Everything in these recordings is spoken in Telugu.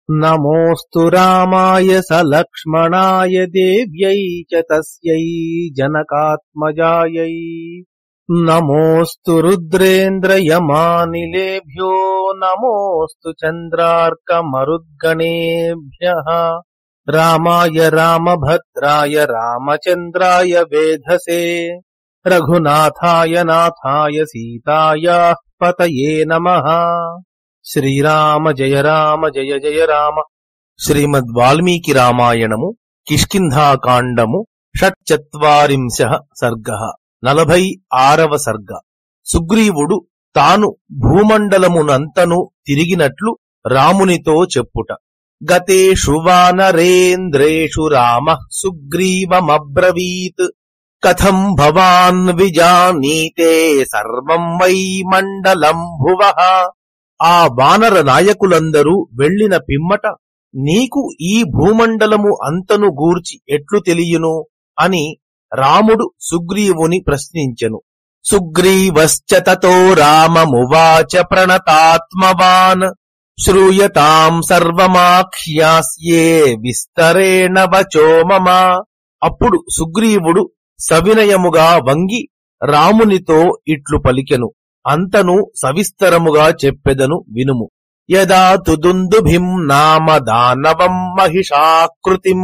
నమోస్తు రామాయ సలక్ష్మణాయ దేవ్యై చ తస్యై జనకాత్మజాయై. నమోస్తు రుద్రేంద్రయమానిలేభ్యో నమోస్తు చంద్రార్కమరుద్గణేభ్యః. రామాయ రామభద్రాయ రామచంద్రాయ వేధసే రఘునాథాయ నాథాయ సీతాయాః పతయే నమః. శ్రీరామ జయ జయ రామ. శ్రీమద్ వాల్మీకి రామాయణము కిష్కింధాకాండము షట్చత్వారింశః సర్గః 46వ సర్గ. సుగ్రీవుడు తాను భూమండలమునంతను తిరిగినట్లు రామునితో చెప్పుట. గతేషు వానరేంద్రేషు రామః సుగ్రీవమబ్రవీత్ కథం భవాన్ విజానీతే సర్వం వై మండలం భువః. ఆ వానర నాయకులందరూ వెళ్లిన పిమ్మట నీకు ఈ భూమండలము అంతను గూర్చి ఎట్లు తెలియను అని రాముడు సుగ్రీవుని ప్రశ్నించెను. సుగ్రీవశ్చ తతో రామమువాచ ప్రణతాత్మవాన్ శ్రూయతాం సర్వమాఖ్యాస్యే విస్తరేణ వచో మమ. అప్పుడు సుగ్రీవుడు సవినయముగా వంగి రామునితో ఇట్లు పలికెను, అంతను సవిస్తరముగా చెప్పెదను వినుము. యదా తు దుందుభిం నామ దానవం మహిషాకృతిం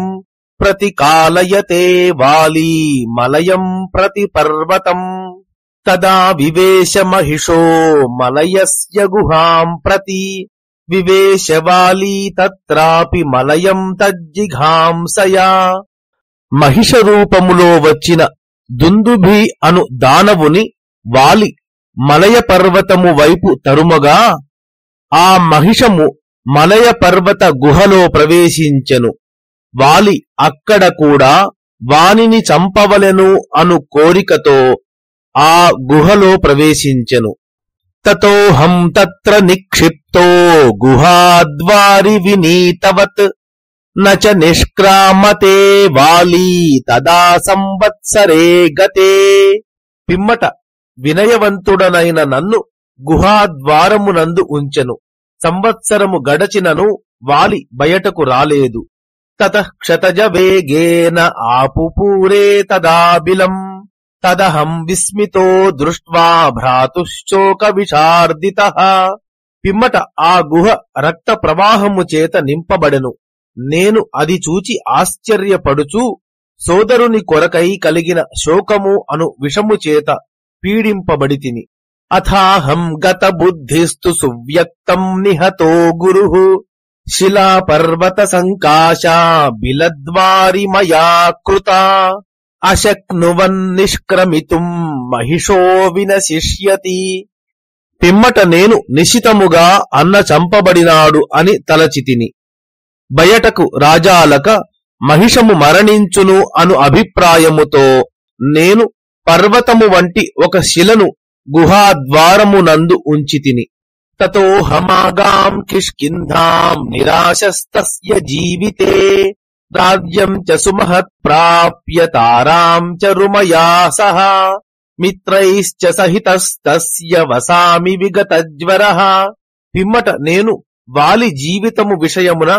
ప్రతికాలయతే వాలీ మలయం ప్రతి పర్వతం తదా వివేశ మహిషో మలయస్య గుహాం ప్రతి వివేశ వాలీ తత్రాపి మలయం తజ్జిఘాంసయా. మహిష రూపములో వచ్చిన దుందుభి అను దానవుని వాలి మలయ పర్వతము వైపు తరుమగా ఆ మహిషము మలయ పర్వత గుహలో ప్రవేశించెను. వాలి అక్కడ కూడా వానిని చంపవలెను అను కోరికతో ఆ గుహలో ప్రవేశించెను. తతోహం తత్ర నిక్షిప్తో గుహాద్వారి వినీతవత్ నచ నిష్క్రామతే వాలీ తదా సంవత్సరే గతే. పిమ్మట వినయవంతుడనైన నన్ను గుహాద్వారమునందు ఉంచెను. సంవత్సరము గడచినను వాలి బయటకు రాలేదు. తతః క్షతజ వేగేన ఆపుపూరే తదాబిలం తదహం విస్మితో దృష్ట్వా భ్రాతుశ్చోక విషార్దితః. పిమ్మట ఆ గుహ రక్త ప్రవాహము చేత నింపబడెను. నేను అది చూచి ఆశ్చర్యపడుచూ సోదరుని కొరకై కలిగిన శోకము అను విషము చేత పీడింపబడితిని. అథాహం గత బుద్ధిస్తు సువ్యక్తం నిహతో గురుః శిలా పర్వత సంకాశా బిలద్వారి మయా కృతా అశక్నువన్ నిష్క్రమితుం మహిషో వినశిష్యతి. పిమ్మట నేను నిశితముగా అన్న చంపబడినాడు అని తలచితిని. బయటకు రాజాలక మహిషము మరణించును అను అభిప్రాయముతో నేను పర్వతము వంటి ఒక శిలను గుహాద్వారమునందు ఉంచితిని. తతోహమాగాం కిష్కింధాం నిరాశస్తస్య జీవితే రాజ్యం చ సుమహత్ ప్రాప్య తారాం చ రుమయా సహ మిత్రైశ్చ సహితస్తస్య వసామి విగతజ్వరః. పిమ్మట నేను వాలి జీవితము విషయమున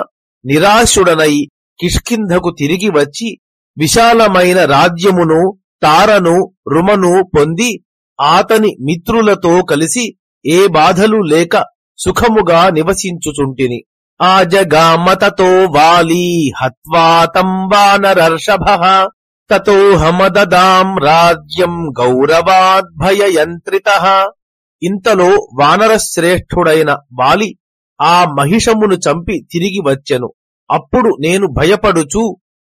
నిరాశుడనై కిష్కింధకు తిరిగి వచ్చి విశాలమైన రాజ్యమును తారను రుమను పొంది ఆతని మిత్రులతో కలిసి ఏ బాధలు లేక సుఖముగా నివసించుచుంటిని. ఆజగామతతో వాలీ హత్వా తం వానరర్షభః తతోహమదదాం రాజ్యం గౌరవాద్భయయంత్రితః. ఇంతలో వానరశ్రేష్ఠుడైన వాలి ఆ మహిషమును చంపి తిరిగి వచ్చెను. అప్పుడు నేను భయపడుచు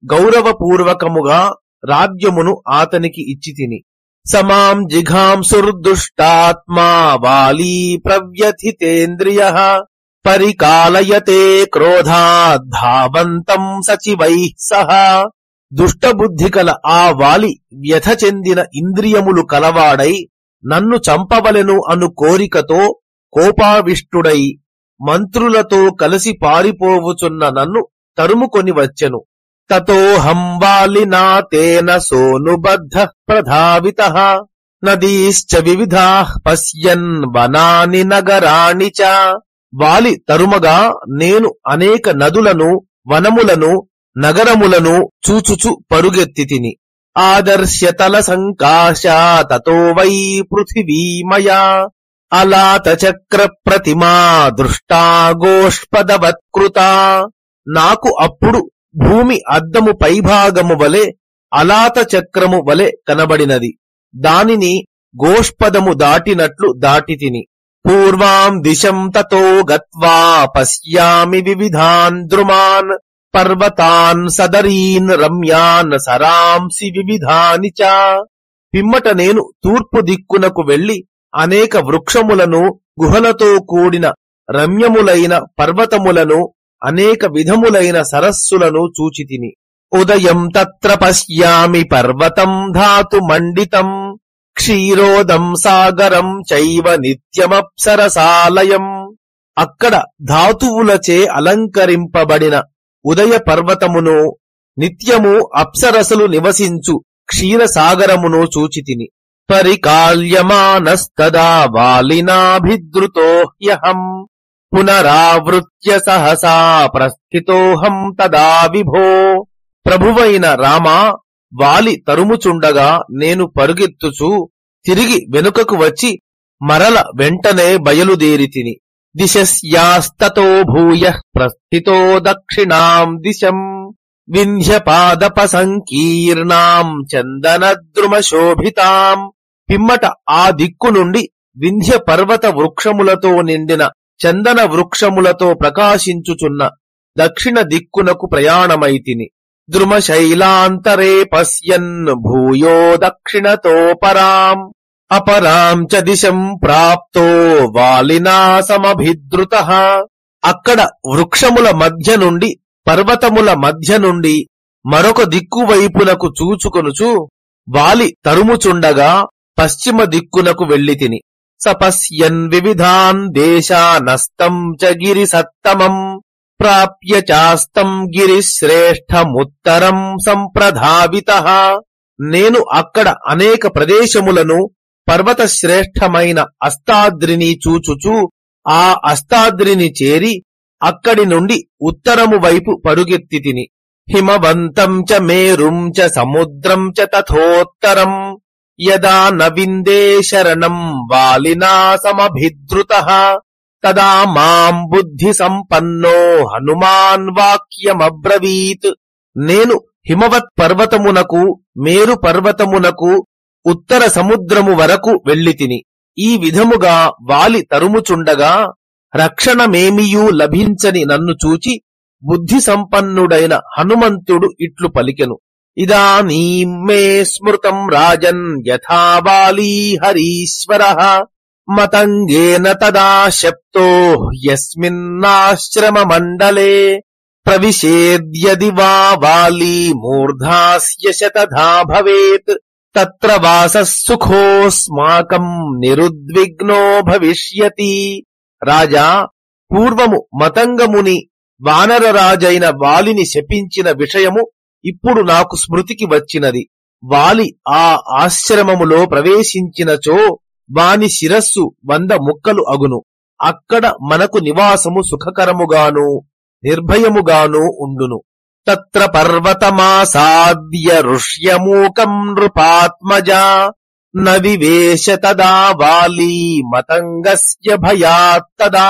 గౌరవపూర్వకముగా రాజ్యమును ఆతనికి ఇచ్చితిని. సమాం జిఘాంసుర్దుష్టాత్మా వాలీ ప్రవ్యథితేంద్రియః పరికాలయతే క్రోధాద్ధావంతం సచివైః సహ. దుష్టబుద్ధి కల ఆ వాలి వ్యథ చెందిన ఇంద్రియములు కలవాడై నన్ను చంపవలెను అను కోరికతో కోపావిష్టుడై మంత్రులతో కలిసి పారిపోవుచున్న నన్ను తరుముకొని వచ్చెను. తతోహం వాలినా తేన సోనుబద్ధః ప్రధావితః నదీశ్చ వివిధాః పశ్యన్ వనాని నగరాణి చ వాలి తరుమగా నేను అనేక నదులను, వనములను, నగరములను చూచుచు పరుగెత్తితిని. ఆదర్శ్యతల సంకాశ తతో వై పృథివీమయా అలాత చక్ర ప్రతిమా దృష్టా గోష్పదవత్కృత. నాకు అప్పుడు భూమి అద్దము పైభాగము వలె అలాత చక్రము వలె కనబడినది. దానిని గోష్పదము దాటినట్లు దాటితిని. పూర్వాం దిశం తతో గత్వా పశ్యామి వివిధాన్ ద్రుమాన్ పర్వతాన్ సదరీన్ రమ్యాన్ సరాంసి వివిధాని చ. పిమ్మట నేను తూర్పు దిక్కునకు వెళ్లి అనేక వృక్షములను, గుహలతో కూడిన రమ్యములైన పర్వతములను, అనేక విధములైన సరస్సులను చూచితిని. ఉదయం తత్ర పశ్యామి పర్వతం ధాతు మండితం క్షీరోదం సాగరం చైవ నిత్యమప్సరసాలయం. అక్కడ ధాతువులచే అలంకరింపబడిన ఉదయ పర్వతమును, నిత్యము అప్సరసలు నివసించు క్షీరసాగరమును చూచితిని. పరికాల్యమానస్తదా వాలినాభిద్రుతో హ్యహం పునరావృత్య సహసా ప్రస్థితోహం తదా విభో. ప్రభువైన రామా, వాలి తరుముచుండగా నేను పరుగెత్తుచు తిరిగి వెనుకకు వచ్చి మరల వెంటనే బయలుదేరితిని. దిశస్యాస్తతో భూయః ప్రస్థితో దక్షిణాం దిశం వింధ్యపాదప సంకీర్ణాం చందనద్రుమశోభితాం. పిమ్మట ఆ దిక్కు నుండి వింధ్య పర్వత వృక్షములతో నిండిన చందన వృక్షములతో ప్రకాశించుచున్న దక్షిణ దిక్కునకు ప్రయాణమైతిని. ద్రుమశైలాంతరే పశ్యన్ భూయో దక్షిణతో పరాం అపరాం చ దిశం ప్రాప్తో వాలినా సమభిద్రుతః. అక్కడ వృక్షముల మధ్య నుండి, పర్వతముల మధ్య నుండి మరొక దిక్కు వైపునకు చూచుకొనుచు వాలి తరుముచుండగా పశ్చిమ దిక్కునకు వెళ్ళితిని. సపశ్యన్ వివిధాన్ దేశానస్తం చ గిరిసత్తమం ప్రాప్య చాస్తం గిరిశ్రేష్ఠముత్తరం సంప్రధావితః. నేను అక్కడ అనేక ప్రదేశములను, పర్వత శ్రేష్టమైన అస్తాద్రిని చూచుచు ఆ అస్తాద్రిని చేరి అక్కడి నుండి ఉత్తరము వైపు పరుగెత్తితిని. హిమవంతం చ మేరుం చ సముద్రం చ తథోత్తరం యదా న విందే శరణం వాలినా సమభిద్రుతః తదా మాం బుద్ధి సంపన్నో హనుమాన్ వాక్యమబ్రవీత్. నేను హిమవత్ పర్వతమునకు, మేరు పర్వతమునకు, ఉత్తర సముద్రము వరకు వెళ్ళితిని. ఈ విధముగా వాలి తరుముచుండగా రక్షణమేమియూ లభించని నన్ను చూచి బుద్ధి సంపన్నుడైన హనుమంతుడు ఇట్లు పలికెను. ఇదానీం మే స్మృతం రాజన్ యథా వాలీ హరీశ్వరః మతంగేన తదా శప్తో యస్మిన్నాశ్రమ మండలే ప్రవిశేద్యది వా వాలీ మూర్ధాస్య శతధా భవేత్ తత్ర వాసః సుఖోస్మాకం నిరుద్విగ్నో భవిష్యతి. రాజా, పూర్వము మతంగముని వానరరాజైన వాలిని శపించిన విషయము ఇప్పుడు నాకు స్మృతికి వచ్చినది. వాలి ఆ ఆశ్రమములో ప్రవేశించినచో వాని శిరస్సు 100 ముక్కలు అగును. అక్కడ మనకు నివాసము సుఖకరముగాను నిర్భయముగాను ఉండును. తత్ర పర్వతమాసాద్య ఋష్యమూకం నృపాత్మజా న వివేశ తదా వాలీ మతంగస్య భయాత్తదా.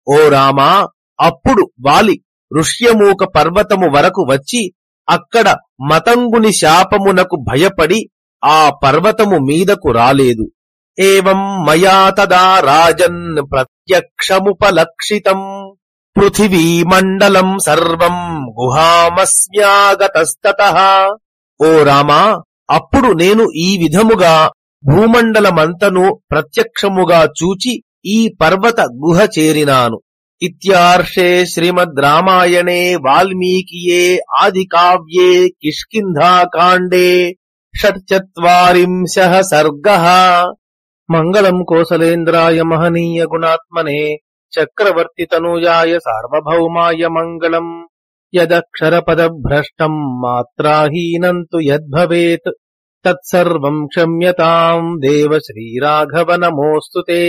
ఓ రామా, అప్పుడు వాలి ఋష్యమూక పర్వతము వరకు వచ్చి అక్కడ మతంగుని శాపమునకు భయపడి ఆ పర్వతము మీదకు రాలేదు. ఏవం మయా తదా రాజన్ ప్రత్యక్షముపలక్షితం పృథివీమండలం సర్వం గుహామస్మ్యాగతస్తతః. ఓ రామా, అప్పుడు నేను ఈ విధముగా భూమండలమంతను ప్రత్యక్షముగా చూచి ఈ పర్వత గుహ చేరినాను. ఇత్యార్షే శ్రీమద్ రామాయణే వాల్మీకియే ఆదికావ్యే కిష్కింధాకాండే 46 సర్గః. మంగళం కోసలేంద్రాయ మహనీయ గుణాత్మనే చక్రవర్తి తనూజాయ సార్వభౌమాయ మంగళం. యదక్షరపదభ్రష్టం మాత్రాహీనం తు యద్భవేత్ తత్సర్వం క్షమ్యతాం దేవ శ్రీరాఘవ నమోऽस्तु తే.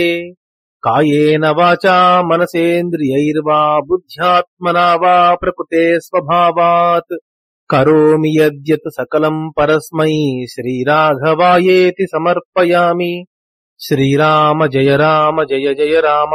కాయేన వాచా మనసేంద్రియైర్వా బుద్ధ్యాత్మనా వా ప్రకృతే స్వభావాత్ కరోమి యద్యత్ సకలం పరస్మై శ్రీరాఘవాయేతి సమర్పయామి. శ్రీరామ జయ జయ రామ